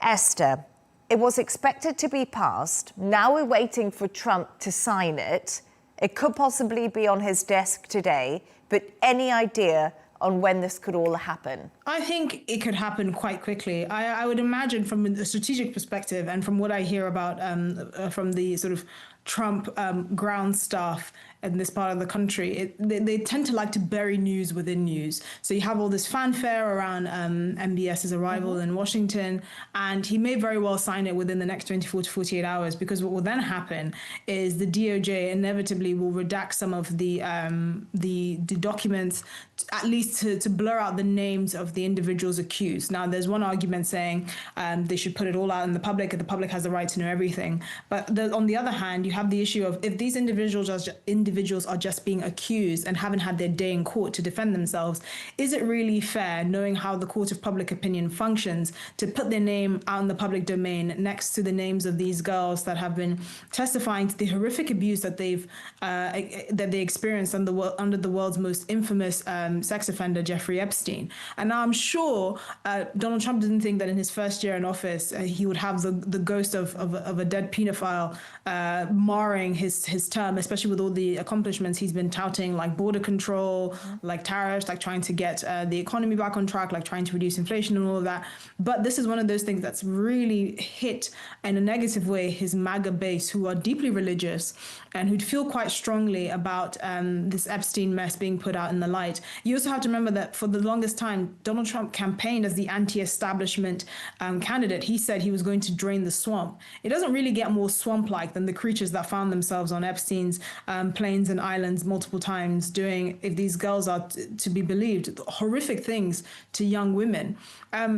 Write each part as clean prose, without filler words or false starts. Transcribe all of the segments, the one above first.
Esther, it was expected to be passed. Now we're waiting for Trump to sign it. It could possibly be on his desk today, but any idea on when this could all happen? I think it could happen quite quickly. I would imagine from a strategic perspective and from what I hear about from the sort of Trump ground staff in this part of the country, they tend to like to bury news within news. So you have all this fanfare around MBS's arrival in Washington, and he may very well sign it within the next 24 to 48 hours, because what will then happen is the DOJ inevitably will redact some of the documents, at least to blur out the names of the individuals accused. Now, there's one argument saying they should put it all out in the public, and the public has the right to know everything. But on the other hand, you have the issue of, if these individuals are just being accused and haven't had their day in court to defend themselves, is it really fair, knowing how the court of public opinion functions, to put their name out in the public domain next to the names of these girls that have been testifying to the horrific abuse that they experienced under the world's most infamous sex offender, Jeffrey Epstein? And now I'm sure Donald Trump didn't think that in his first year in office he would have the ghost of a dead pedophile marring his term, especially with all the accomplishments he's been touting, like border control, like tariffs, like trying to get the economy back on track, like trying to reduce inflation and all of that. But this is one of those things that's really hit in a negative way his MAGA base, who are deeply religious and who'd feel quite strongly about this Epstein mess being put out in the light. You also have to remember that for the longest time, Donald Trump campaigned as the anti-establishment candidate. He said he was going to drain the swamp. It doesn't really get more swamp-like than the creatures that found themselves on Epstein's plains and islands multiple times doing, if these girls are to be believed, horrific things to young women.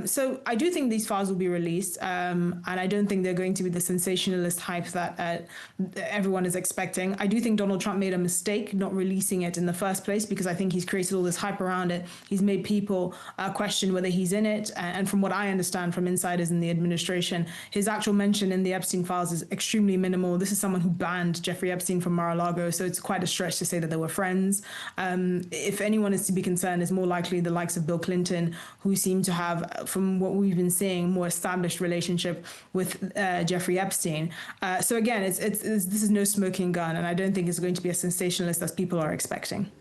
So I do think these files will be released, and I don't think they're going to be the sensationalist hype that everyone is expecting. I do think Donald Trump made a mistake not releasing it in the first place, because I think he's created all this hype around it. He's made people question whether he's in it. And from what I understand from insiders in the administration, his actual mention in the Epstein files is extremely minimal. This is someone who banned Jeffrey Epstein from Mar-a-Lago, so it's quite a stretch to say that they were friends. If anyone is to be concerned, it's more likely the likes of Bill Clinton, who seem to have, from what we've been seeing, more established relationship with Jeffrey Epstein. So again, this is no smoking gun, and I don't think it's going to be as sensationalist as people are expecting.